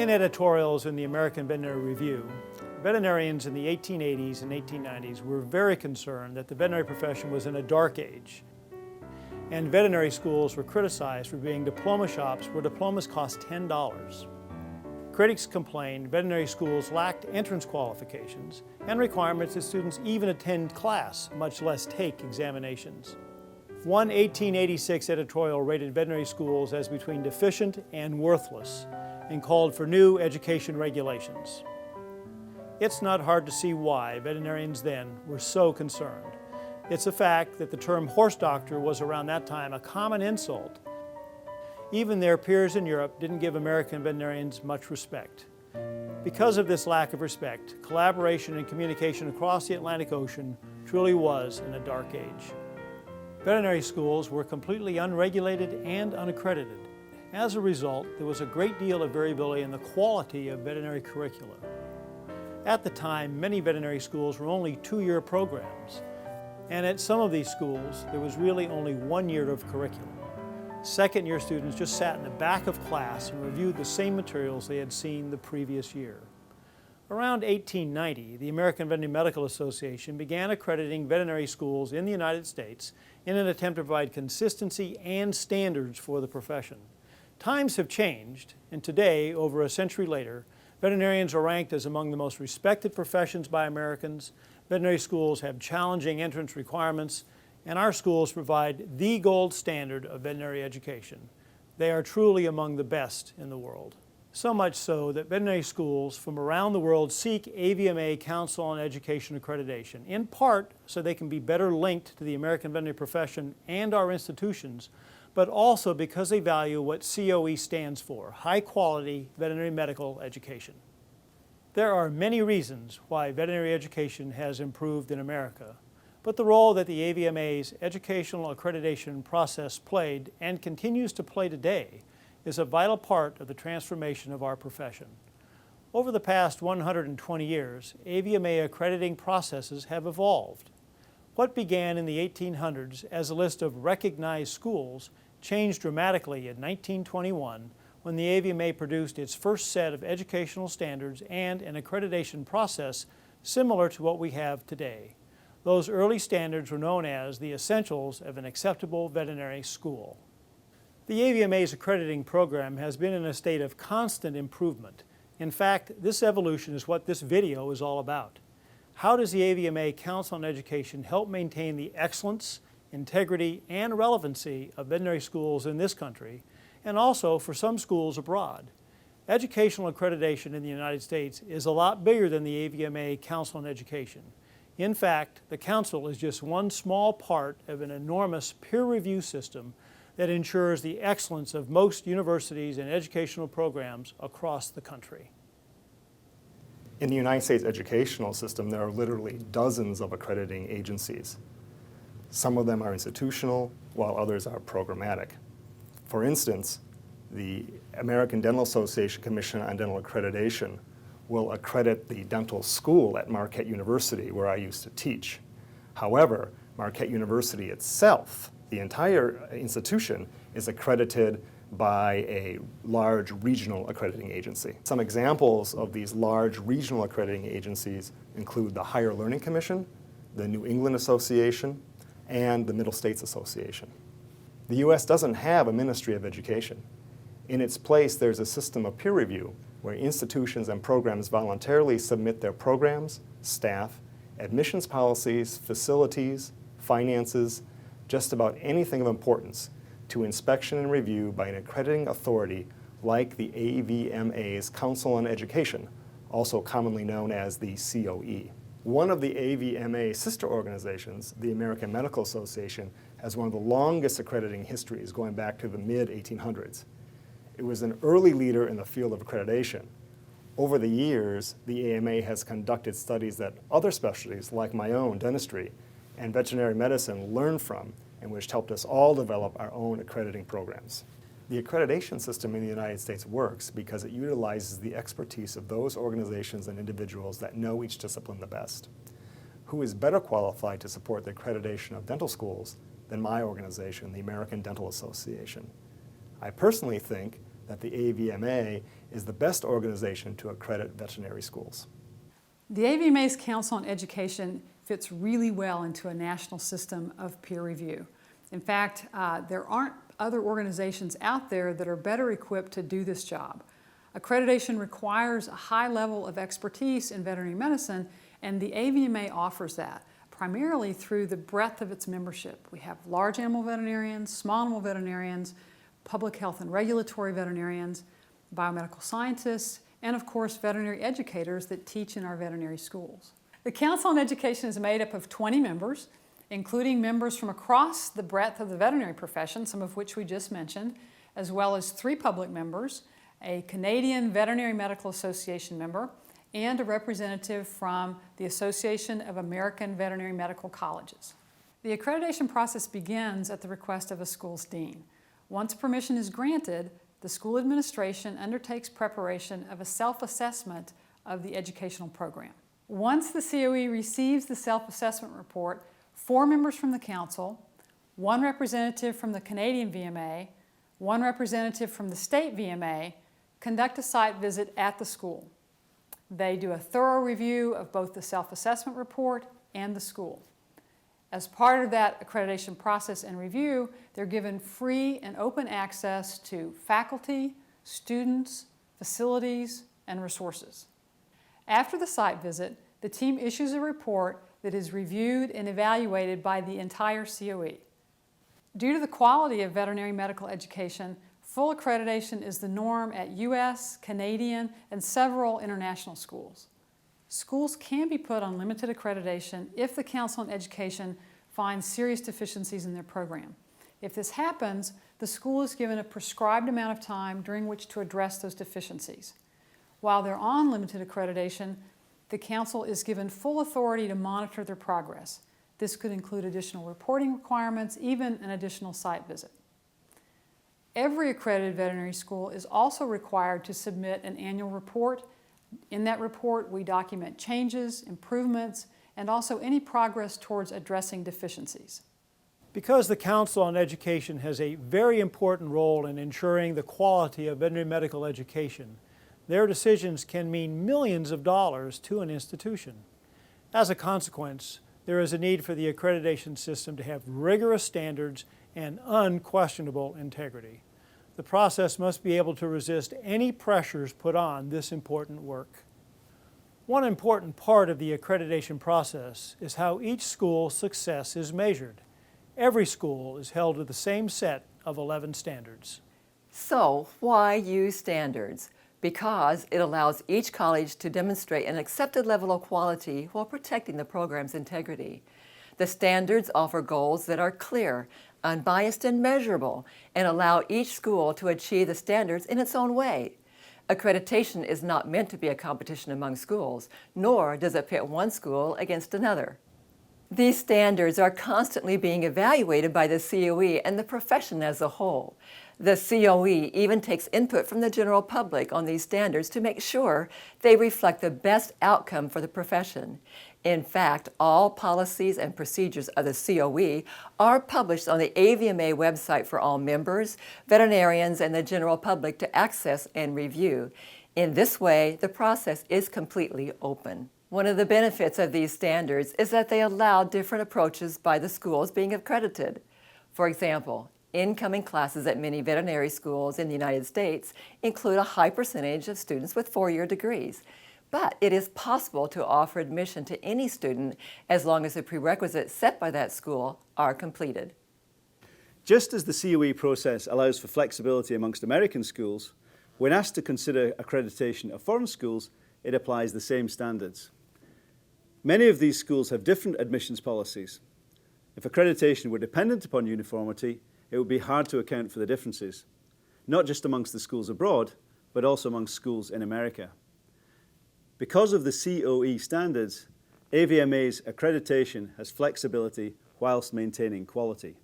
In editorials in the American Veterinary Review, veterinarians in the 1880s and 1890s were very concerned that the veterinary profession was in a dark age, and veterinary schools were criticized for being diploma shops where diplomas cost $10. Critics complained veterinary schools lacked entrance qualifications and requirements that students even attend class, much less take examinations. One 1886 editorial rated veterinary schools as between deficient and worthless and called for new education regulations. It's not hard to see why veterinarians then were so concerned. It's a fact that the term horse doctor was around that time a common insult. Even their peers in Europe didn't give American veterinarians much respect. Because of this lack of respect, collaboration and communication across the Atlantic Ocean truly was in a dark age. Veterinary schools were completely unregulated and unaccredited. As a result, there was a great deal of variability in the quality of veterinary curricula. At the time, many veterinary schools were only two-year programs, and at some of these schools, there was really only 1 year of curriculum. Second-year students just sat in the back of class and reviewed the same materials they had seen the previous year. Around 1890, the American Veterinary Medical Association began accrediting veterinary schools in the United States in an attempt to provide consistency and standards for the profession. Times have changed, and today, over a century later, veterinarians are ranked as among the most respected professions by Americans. Veterinary schools have challenging entrance requirements, and our schools provide the gold standard of veterinary education. They are truly among the best in the world. So much so that veterinary schools from around the world seek AVMA Council on Education accreditation, in part so they can be better linked to the American veterinary profession and our institutions, but also because they value what COE stands for, high quality veterinary medical education. There are many reasons why veterinary education has improved in America, but the role that the AVMA's educational accreditation process played and continues to play today is a vital part of the transformation of our profession. Over the past 120 years, AVMA accrediting processes have evolved. What began in the 1800s as a list of recognized schools changed dramatically in 1921 when the AVMA produced its first set of educational standards and an accreditation process similar to what we have today. Those early standards were known as the essentials of an acceptable veterinary school. The AVMA's accrediting program has been in a state of constant improvement. In fact, this evolution is what this video is all about. How does the AVMA Council on Education help maintain the excellence, integrity, and relevancy of veterinary schools in this country, and also for some schools abroad? Educational accreditation in the United States is a lot bigger than the AVMA Council on Education. In fact, the Council is just one small part of an enormous peer review system that ensures the excellence of most universities and educational programs across the country. In the United States educational system, there are literally dozens of accrediting agencies. Some of them are institutional, while others are programmatic. For instance, the American Dental Association Commission on Dental Accreditation will accredit the dental school at Marquette University, where I used to teach. However, Marquette University itself, the entire institution, is accredited by a large regional accrediting agency. Some examples of these large regional accrediting agencies include the Higher Learning Commission, the New England Association, and the Middle States Association. The U.S. doesn't have a Ministry of Education. In its place, there's a system of peer review where institutions and programs voluntarily submit their programs, staff, admissions policies, facilities, finances, just about anything of importance to inspection and review by an accrediting authority like the AVMA's Council on Education, also commonly known as the COE. One of the AVMA sister organizations, the American Medical Association, has one of the longest accrediting histories going back to the mid-1800s. It was an early leader in the field of accreditation. Over the years, the AMA has conducted studies that other specialties, like my own, dentistry, and veterinary medicine learned from, and which helped us all develop our own accrediting programs. The accreditation system in the United States works because it utilizes the expertise of those organizations and individuals that know each discipline the best. Who is better qualified to support the accreditation of dental schools than my organization, the American Dental Association? I personally think that the AVMA is the best organization to accredit veterinary schools. The AVMA's Council on Education fits really well into a national system of peer review. In fact, there aren't other organizations out there that are better equipped to do this job. Accreditation requires a high level of expertise in veterinary medicine, and the AVMA offers that, primarily through the breadth of its membership. We have large animal veterinarians, small animal veterinarians, public health and regulatory veterinarians, biomedical scientists, and of course veterinary educators that teach in our veterinary schools. The Council on Education is made up of 20 members, including members from across the breadth of the veterinary profession, some of which we just mentioned, as well as 3 public members, a Canadian Veterinary Medical Association member, and a representative from the Association of American Veterinary Medical Colleges. The accreditation process begins at the request of a school's dean. Once permission is granted, the school administration undertakes preparation of a self-assessment of the educational program. Once the COE receives the self-assessment report, 4 members from the council, 1 representative from the Canadian VMA, 1 representative from the state VMA, conduct a site visit at the school. They do a thorough review of both the self-assessment report and the school. As part of that accreditation process and review, they're given free and open access to faculty, students, facilities, and resources. After the site visit, the team issues a report that is reviewed and evaluated by the entire COE. Due to the quality of veterinary medical education, full accreditation is the norm at US, Canadian, and several international schools. Schools can be put on limited accreditation if the Council on Education finds serious deficiencies in their program. If this happens, the school is given a prescribed amount of time during which to address those deficiencies. While they're on limited accreditation, the Council is given full authority to monitor their progress. This could include additional reporting requirements, even an additional site visit. Every accredited veterinary school is also required to submit an annual report. In that report, we document changes, improvements, and also any progress towards addressing deficiencies. Because the Council on Education has a very important role in ensuring the quality of veterinary medical education, their decisions can mean millions of dollars to an institution. As a consequence, there is a need for the accreditation system to have rigorous standards and unquestionable integrity. The process must be able to resist any pressures put on this important work. One important part of the accreditation process is how each school's success is measured. Every school is held to the same set of 11 standards. So, why use standards? Because it allows each college to demonstrate an accepted level of quality while protecting the program's integrity. The standards offer goals that are clear, unbiased, and measurable, and allow each school to achieve the standards in its own way. Accreditation is not meant to be a competition among schools, nor does it pit one school against another. These standards are constantly being evaluated by the COE and the profession as a whole. The COE even takes input from the general public on these standards to make sure they reflect the best outcome for the profession. In fact, all policies and procedures of the COE are published on the AVMA website for all members, veterinarians, and the general public to access and review. In this way, the process is completely open. One of the benefits of these standards is that they allow different approaches by the schools being accredited. For example, incoming classes at many veterinary schools in the United States include a high percentage of students with 4-year degrees. But it is possible to offer admission to any student as long as the prerequisites set by that school are completed. Just as the COE process allows for flexibility amongst American schools, when asked to consider accreditation of foreign schools, it applies the same standards. Many of these schools have different admissions policies. If accreditation were dependent upon uniformity, it would be hard to account for the differences, not just amongst the schools abroad, but also amongst schools in America. Because of the COE standards, AVMA's accreditation has flexibility whilst maintaining quality.